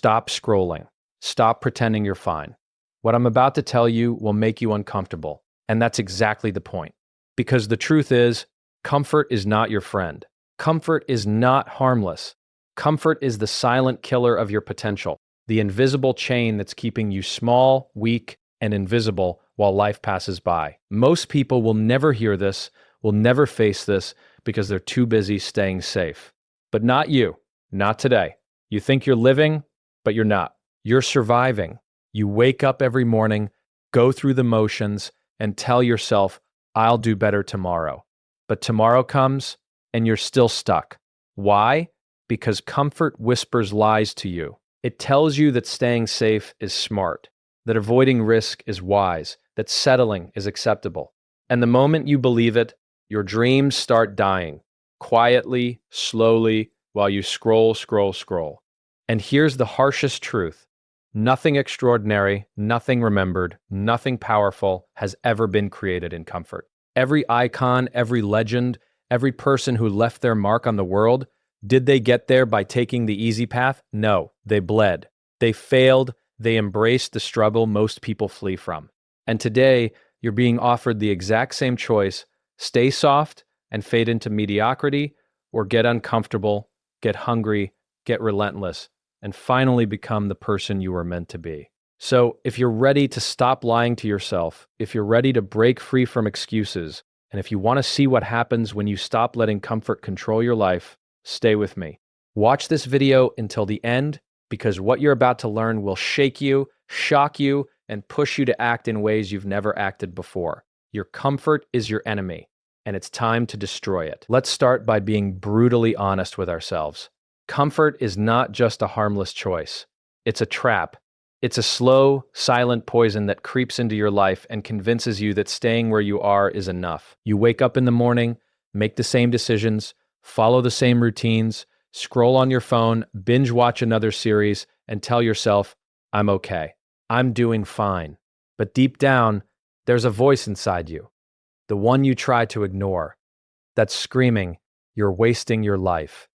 Stop scrolling. Stop pretending you're fine. What I'm about to tell you will make you uncomfortable, and that's exactly the point. Because the truth is, comfort is not your friend. Comfort is not harmless. Comfort is the silent killer of your potential, the invisible chain that's keeping you small, weak, and invisible while life passes by. Most people will never hear this, will never face this, because they're too busy staying safe. But not you. Not today. You think you're living, but you're not. You're surviving. You wake up every morning, go through the motions, and tell yourself, I'll do better tomorrow. But tomorrow comes, and you're still stuck. Why? Because comfort whispers lies to you. It tells you that staying safe is smart, that avoiding risk is wise, that settling is acceptable. And the moment you believe it, your dreams start dying, quietly, slowly, while you scroll. And here's the harshest truth. Nothing extraordinary, nothing remembered, nothing powerful has ever been created in comfort. Every icon, every legend, every person who left their mark on the world, did they get there by taking the easy path? No, they bled. They failed. They embraced the struggle most people flee from. And today, you're being offered the exact same choice: stay soft and fade into mediocrity, or get uncomfortable, get hungry, get relentless, and finally become the person you were meant to be. So, if you're ready to stop lying to yourself, if you're ready to break free from excuses, and if you want to see what happens when you stop letting comfort control your life, stay with me. Watch this video until the end, because what you're about to learn will shake you, shock you, and push you to act in ways you've never acted before. Your comfort is your enemy, and it's time to destroy it. Let's start by being brutally honest with ourselves. Comfort is not just a harmless choice. It's a trap. It's a slow, silent poison that creeps into your life and convinces you that staying where you are is enough. You wake up in the morning, make the same decisions, follow the same routines, scroll on your phone, binge watch another series, and tell yourself, I'm okay. I'm doing fine. But deep down, there's a voice inside you, the one you try to ignore, that's screaming, you're wasting your life.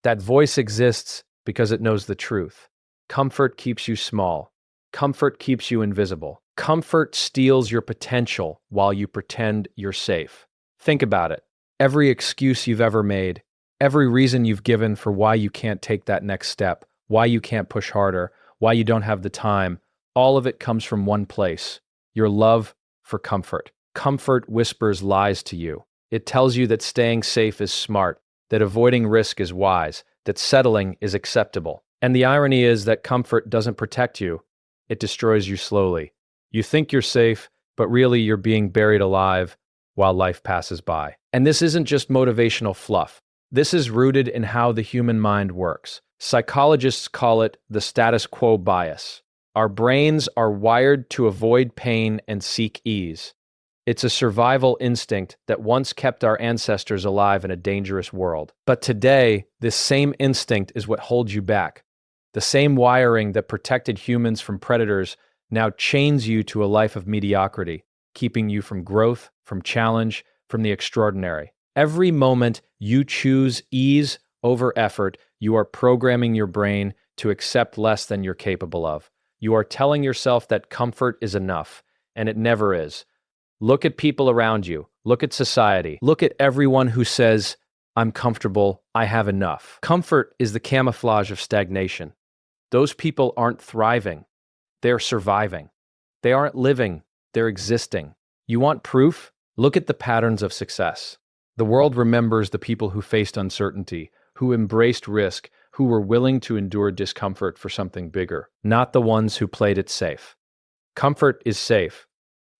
That voice exists because it knows the truth. Comfort keeps you small. Comfort keeps you invisible. Comfort steals your potential while you pretend you're safe. Think about it. Every excuse you've ever made, every reason you've given for why you can't take that next step, why you can't push harder, why you don't have the time, all of it comes from one place: your love for comfort. Comfort whispers lies to you. It tells you that staying safe is smart, that avoiding risk is wise, that settling is acceptable. And the irony is that comfort doesn't protect you. It destroys you slowly. You think you're safe, but really you're being buried alive while life passes by. And this isn't just motivational fluff. This is rooted in how the human mind works. Psychologists call it the status quo bias. Our brains are wired to avoid pain and seek ease. It's a survival instinct that once kept our ancestors alive in a dangerous world. But today, this same instinct is what holds you back. The same wiring that protected humans from predators now chains you to a life of mediocrity, keeping you from growth, from challenge, from the extraordinary. Every moment you choose ease over effort, you are programming your brain to accept less than you're capable of. You are telling yourself that comfort is enough, and it never is. Look at people around you. Look at society. Look at everyone who says, I'm comfortable, I have enough. Comfort is the camouflage of stagnation. Those people aren't thriving. They're surviving. They aren't living. They're existing. You want proof? Look at the patterns of success. The world remembers the people who faced uncertainty, who embraced risk, who were willing to endure discomfort for something bigger, not the ones who played it safe. Comfort is safe,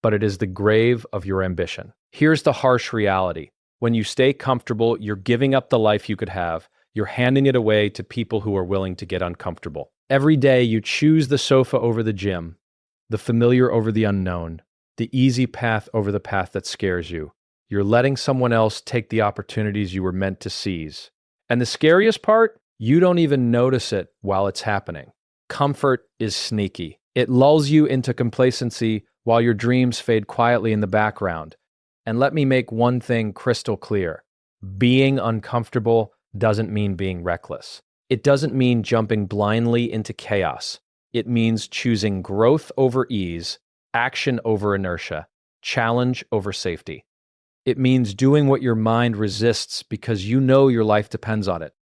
but it is the grave of your ambition. Here's the harsh reality. When you stay comfortable, you're giving up the life you could have. You're handing it away to people who are willing to get uncomfortable. Every day you choose the sofa over the gym, the familiar over the unknown, the easy path over the path that scares you. You're letting someone else take the opportunities you were meant to seize. And the scariest part? You don't even notice it while it's happening. Comfort is sneaky. It lulls you into complacency while your dreams fade quietly in the background. And let me make one thing crystal clear. Being uncomfortable doesn't mean being reckless. It doesn't mean jumping blindly into chaos. It means choosing growth over ease, action over inertia, challenge over safety. It means doing what your mind resists because you know your life depends on it.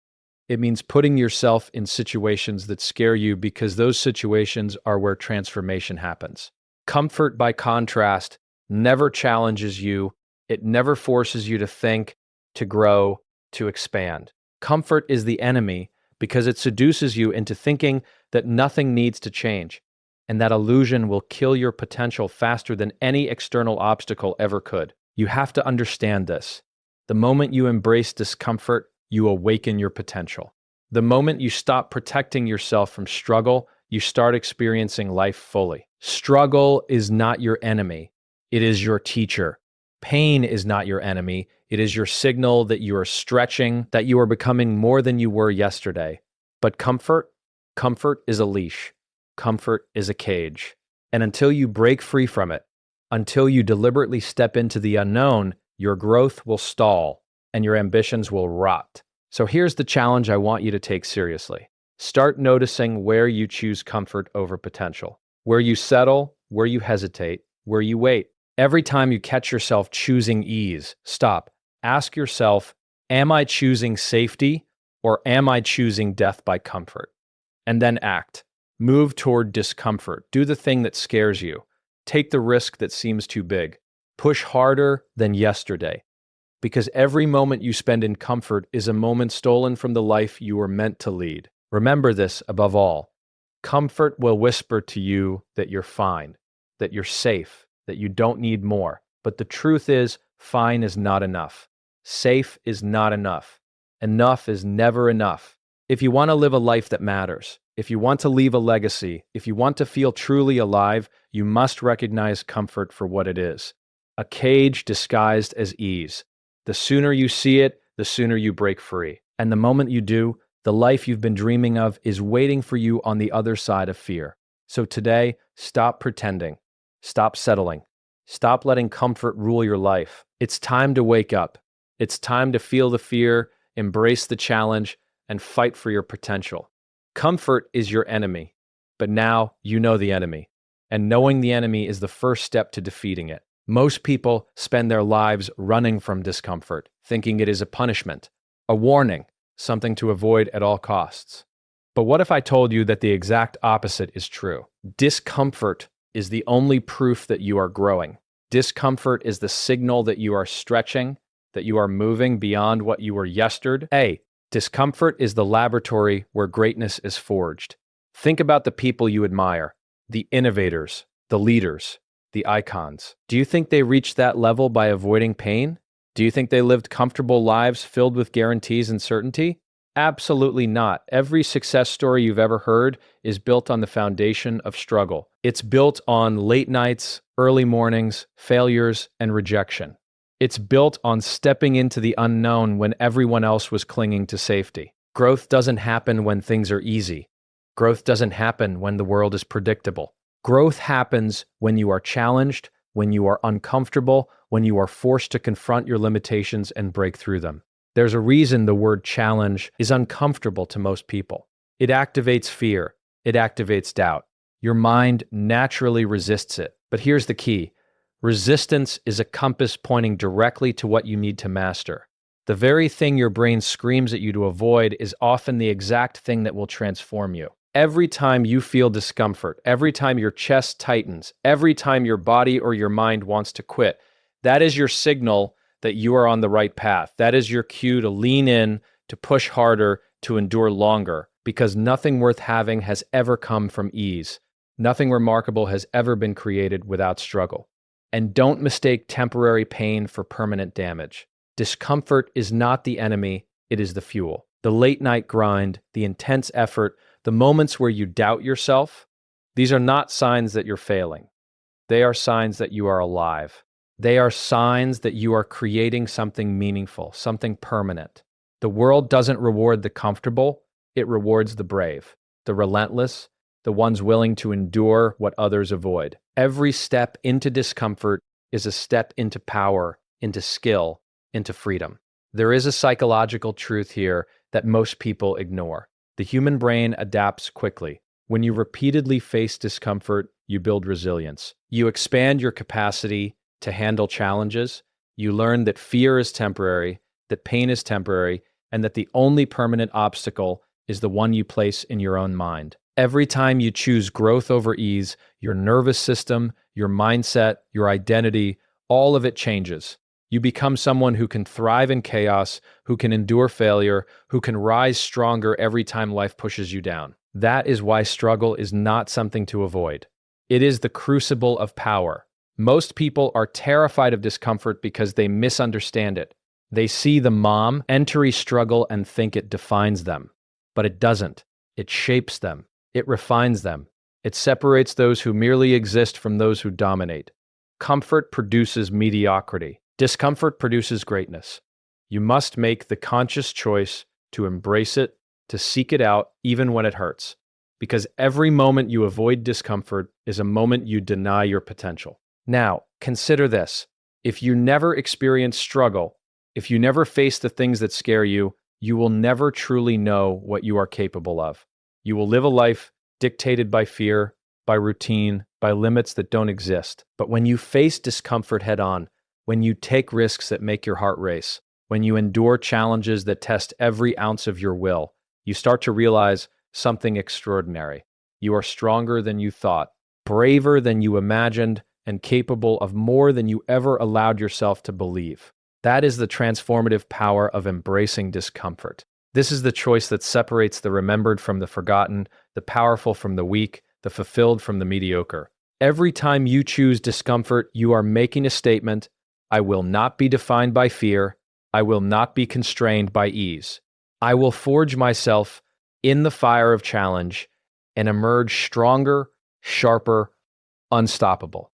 It means putting yourself in situations that scare you because those situations are where transformation happens. Comfort, by contrast, never challenges you. It never forces you to think, to grow, to expand. Comfort is the enemy because it seduces you into thinking that nothing needs to change, and that illusion will kill your potential faster than any external obstacle ever could. You have to understand this. The moment you embrace discomfort, you awaken your potential. The moment you stop protecting yourself from struggle, you start experiencing life fully. Struggle is not your enemy. It is your teacher. Pain is not your enemy. It is your signal that you are stretching, that you are becoming more than you were yesterday. But comfort is a leash. Comfort is a cage. And until you break free from it, until you deliberately step into the unknown, your growth will stall and your ambitions will rot. So here's the challenge I want you to take seriously. Start noticing where you choose comfort over potential, where you settle, where you hesitate, where you wait. Every time you catch yourself choosing ease, stop. Ask yourself, am I choosing safety or am I choosing death by comfort? And then act. Move toward discomfort. Do the thing that scares you. Take the risk that seems too big. Push harder than yesterday. Because every moment you spend in comfort is a moment stolen from the life you were meant to lead. Remember this above all. Comfort will whisper to you that you're fine, that you're safe, that you don't need more. But the truth is, fine is not enough. Safe is not enough. Enough is never enough. If you want to live a life that matters, if you want to leave a legacy, if you want to feel truly alive, you must recognize comfort for what it is. A cage disguised as ease. The sooner you see it, the sooner you break free. And the moment you do, the life you've been dreaming of is waiting for you on the other side of fear. So today, stop pretending. Stop settling. Stop letting comfort rule your life. It's time to wake up. It's time to feel the fear, embrace the challenge, and fight for your potential. Comfort is your enemy, but now you know the enemy. And knowing the enemy is the first step to defeating it. Most people spend their lives running from discomfort, thinking it is a punishment, a warning, something to avoid at all costs. But what if I told you that the exact opposite is true? Discomfort is the only proof that you are growing. Discomfort is the signal that you are stretching, that you are moving beyond what you were yesterday. Discomfort is the laboratory where greatness is forged. Think about the people you admire, the innovators, the leaders, the icons. Do you think they reached that level by avoiding pain? Do you think they lived comfortable lives filled with guarantees and certainty? Absolutely not. Every success story you've ever heard is built on the foundation of struggle. It's built on late nights, early mornings, failures, and rejection. It's built on stepping into the unknown when everyone else was clinging to safety. Growth doesn't happen when things are easy. Growth doesn't happen when the world is predictable. Growth happens when you are challenged, when you are uncomfortable, when you are forced to confront your limitations and break through them. There's a reason the word challenge is uncomfortable to most people. It activates fear. It activates doubt. Your mind naturally resists it. But here's the key. Resistance is a compass pointing directly to what you need to master. The very thing your brain screams at you to avoid is often the exact thing that will transform you. Every time you feel discomfort, every time your chest tightens, every time your body or your mind wants to quit, that is your signal that you are on the right path. That is your cue to lean in, to push harder, to endure longer, because nothing worth having has ever come from ease. Nothing remarkable has ever been created without struggle. And don't mistake temporary pain for permanent damage. Discomfort is not the enemy, it is the fuel. The late night grind, the intense effort, the moments where you doubt yourself, these are not signs that you're failing. They are signs that you are alive. They are signs that you are creating something meaningful, something permanent. The world doesn't reward the comfortable, it rewards the brave, the relentless, the ones willing to endure what others avoid. Every step into discomfort is a step into power, into skill, into freedom. There is a psychological truth here that most people ignore. The human brain adapts quickly. When you repeatedly face discomfort, you build resilience. You expand your capacity to handle challenges. You learn that fear is temporary, that pain is temporary, and that the only permanent obstacle is the one you place in your own mind. Every time you choose growth over ease, your nervous system, your mindset, your identity, all of it changes. You become someone who can thrive in chaos, who can endure failure, who can rise stronger every time life pushes you down. That is why struggle is not something to avoid. It is the crucible of power. Most people are terrified of discomfort because they misunderstand it. They see the mom entering struggle and think it defines them. But it doesn't. It shapes them. It refines them. It separates those who merely exist from those who dominate. Comfort produces mediocrity. Discomfort produces greatness. You must make the conscious choice to embrace it, to seek it out, even when it hurts. Because every moment you avoid discomfort is a moment you deny your potential. Now, consider this. If you never experience struggle, if you never face the things that scare you, you will never truly know what you are capable of. You will live a life dictated by fear, by routine, by limits that don't exist. But when you face discomfort head on, when you take risks that make your heart race, when you endure challenges that test every ounce of your will, you start to realize something extraordinary. You are stronger than you thought, braver than you imagined, and capable of more than you ever allowed yourself to believe. That is the transformative power of embracing discomfort. This is the choice that separates the remembered from the forgotten, the powerful from the weak, the fulfilled from the mediocre. Every time you choose discomfort, you are making a statement: I will not be defined by fear. I will not be constrained by ease. I will forge myself in the fire of challenge and emerge stronger, sharper, unstoppable.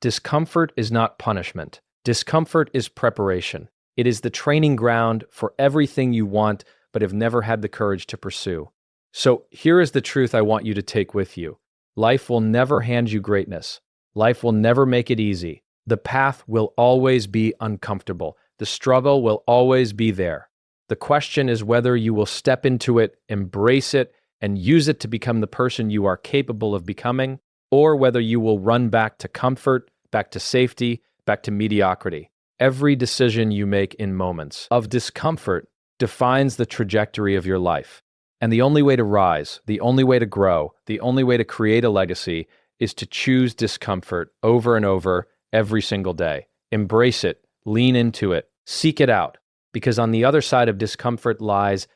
Discomfort is not punishment. Discomfort is preparation. It is the training ground for everything you want but have never had the courage to pursue. So here is the truth I want you to take with you. Life will never hand you greatness. Life will never make it easy. The path will always be uncomfortable. The struggle will always be there. The question is whether you will step into it, embrace it, and use it to become the person you are capable of becoming, or whether you will run back to comfort, back to safety, back to mediocrity. Every decision you make in moments of discomfort defines the trajectory of your life. And the only way to rise, the only way to grow, the only way to create a legacy is to choose discomfort over and over every single day. Embrace it, lean into it, seek it out, because on the other side of discomfort lies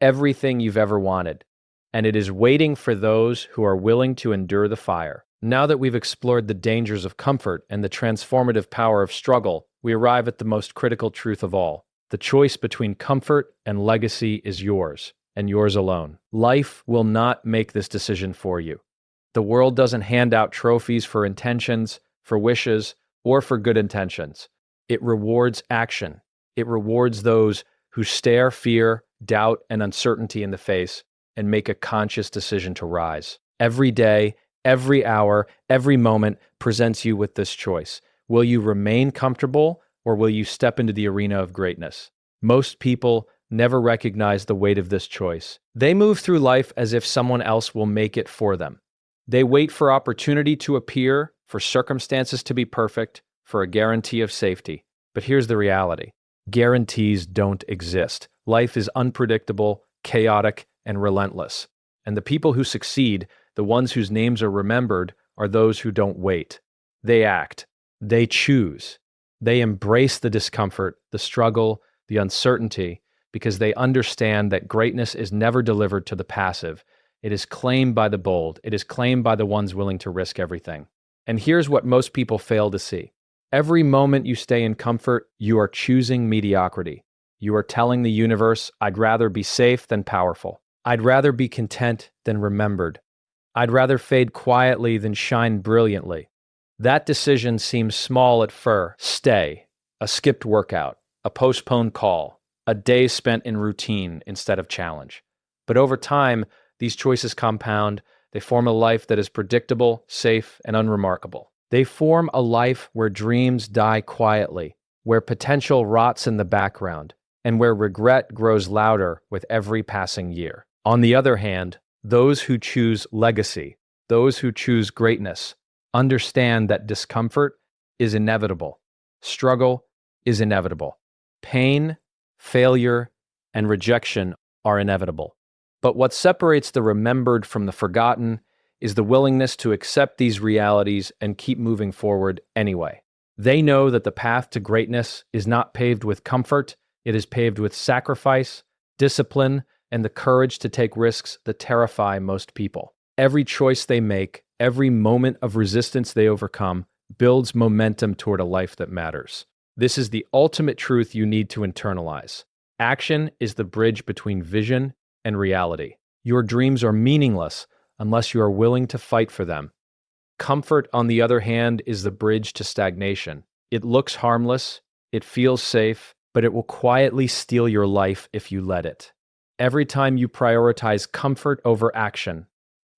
everything you've ever wanted, and it is waiting for those who are willing to endure the fire. Now that we've explored the dangers of comfort and the transformative power of struggle, we arrive at the most critical truth of all. The choice between comfort and legacy is yours, and yours alone. Life will not make this decision for you. The world doesn't hand out trophies for intentions, for wishes, or for good intentions. It rewards action. It rewards those who stare fear, doubt, and uncertainty in the face and make a conscious decision to rise. Every day, every hour, every moment presents you with this choice. Will you remain comfortable, or will you step into the arena of greatness? Most people never recognize the weight of this choice. They move through life as if someone else will make it for them. They wait for opportunity to appear, for circumstances to be perfect, for a guarantee of safety. But here's the reality. Guarantees don't exist. Life is unpredictable, chaotic, and relentless. And the people who succeed, the ones whose names are remembered, are those who don't wait. They act. They choose. They embrace the discomfort, the struggle, the uncertainty, because they understand that greatness is never delivered to the passive. It is claimed by the bold. It is claimed by the ones willing to risk everything. And here's what most people fail to see. Every moment you stay in comfort, you are choosing mediocrity. You are telling the universe, I'd rather be safe than powerful. I'd rather be content than remembered. I'd rather fade quietly than shine brilliantly. That decision seems small at first. Stay, a skipped workout, a postponed call, a day spent in routine instead of challenge. But over time, these choices compound. They form a life that is predictable, safe, and unremarkable. They form a life where dreams die quietly, where potential rots in the background, and where regret grows louder with every passing year. On the other hand, those who choose legacy, those who choose greatness, understand that discomfort is inevitable, struggle is inevitable, pain, failure, and rejection are inevitable. But what separates the remembered from the forgotten is the willingness to accept these realities and keep moving forward anyway. They know that the path to greatness is not paved with comfort, it is paved with sacrifice, discipline, and the courage to take risks that terrify most people. Every choice they make, every moment of resistance they overcome, builds momentum toward a life that matters. This is the ultimate truth you need to internalize. Action is the bridge between vision and reality. Your dreams are meaningless unless you are willing to fight for them. Comfort, on the other hand, is the bridge to stagnation. It looks harmless, it feels safe, but it will quietly steal your life if you let it. Every time you prioritize comfort over action,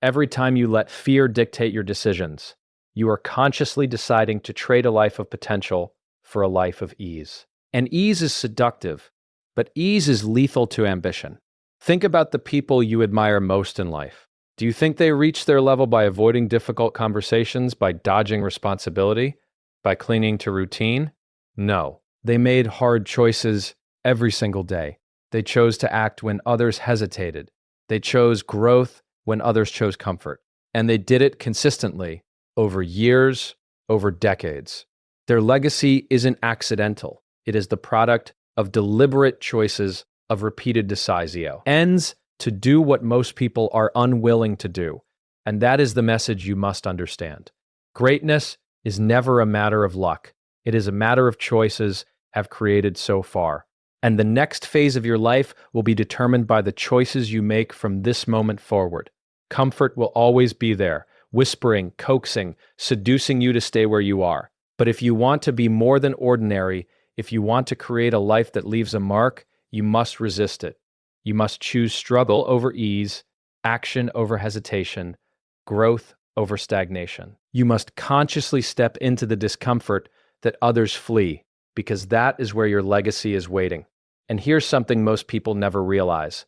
every time you let fear dictate your decisions, you are consciously deciding to trade a life of potential for a life of ease. And ease is seductive, but ease is lethal to ambition. Think about the people you admire most in life. Do you think they reach their level by avoiding difficult conversations, by dodging responsibility, by clinging to routine? No. They made hard choices every single day. They chose to act when others hesitated. They chose growth when others chose comfort. And they did it consistently, over years, over decades. Their legacy isn't accidental. It is the product of deliberate choices of repeated decisio. Ends to do what most people are unwilling to do. And that is the message you must understand. Greatness is never a matter of luck. It is a matter of choices have created so far. And the next phase of your life will be determined by the choices you make from this moment forward. Comfort will always be there, whispering, coaxing, seducing you to stay where you are. But if you want to be more than ordinary, if you want to create a life that leaves a mark, you must resist it. You must choose struggle over ease, action over hesitation, growth over stagnation. You must consciously step into the discomfort that others flee, because that is where your legacy is waiting. And here's something most people never realize.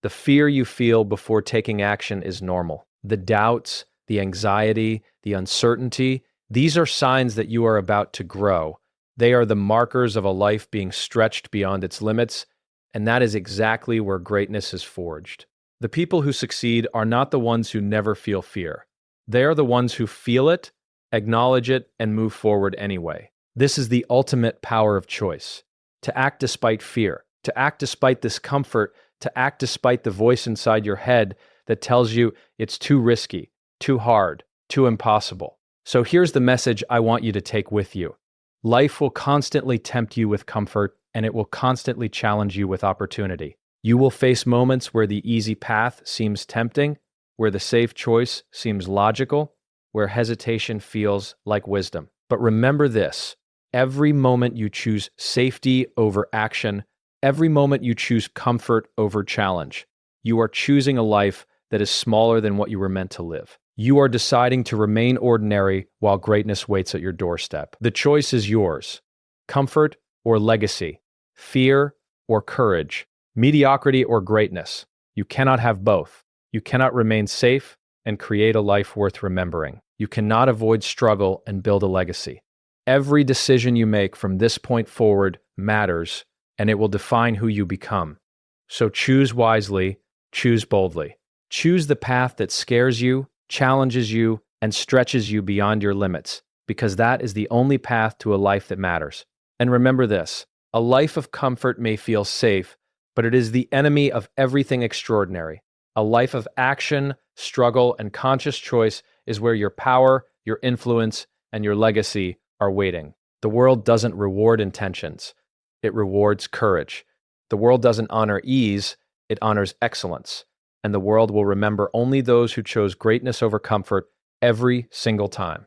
The fear you feel before taking action is normal. The doubts, the anxiety, the uncertainty, these are signs that you are about to grow. They are the markers of a life being stretched beyond its limits, and that is exactly where greatness is forged. The people who succeed are not the ones who never feel fear. They are the ones who feel it, acknowledge it, and move forward anyway. This is the ultimate power of choice. To act despite fear, to act despite discomfort, to act despite the voice inside your head that tells you it's too risky, too hard, too impossible. So here's the message I want you to take with you. Life will constantly tempt you with comfort, and it will constantly challenge you with opportunity. You will face moments where the easy path seems tempting, where the safe choice seems logical, where hesitation feels like wisdom. But remember this, every moment you choose safety over action, every moment you choose comfort over challenge, you are choosing a life that is smaller than what you were meant to live. You are deciding to remain ordinary while greatness waits at your doorstep. The choice is yours. Comfort or legacy, fear or courage, mediocrity or greatness. You cannot have both. You cannot remain safe and create a life worth remembering. You cannot avoid struggle and build a legacy. Every decision you make from this point forward matters, and it will define who you become. So choose wisely, choose boldly. Choose the path that scares you, challenges you, and stretches you beyond your limits, because that is the only path to a life that matters. And remember this, a life of comfort may feel safe, but it is the enemy of everything extraordinary. A life of action, struggle, and conscious choice is where your power, your influence, and your legacy are waiting. The world doesn't reward intentions. It rewards courage. The world doesn't honor ease. It honors excellence. And the world will remember only those who chose greatness over comfort every single time.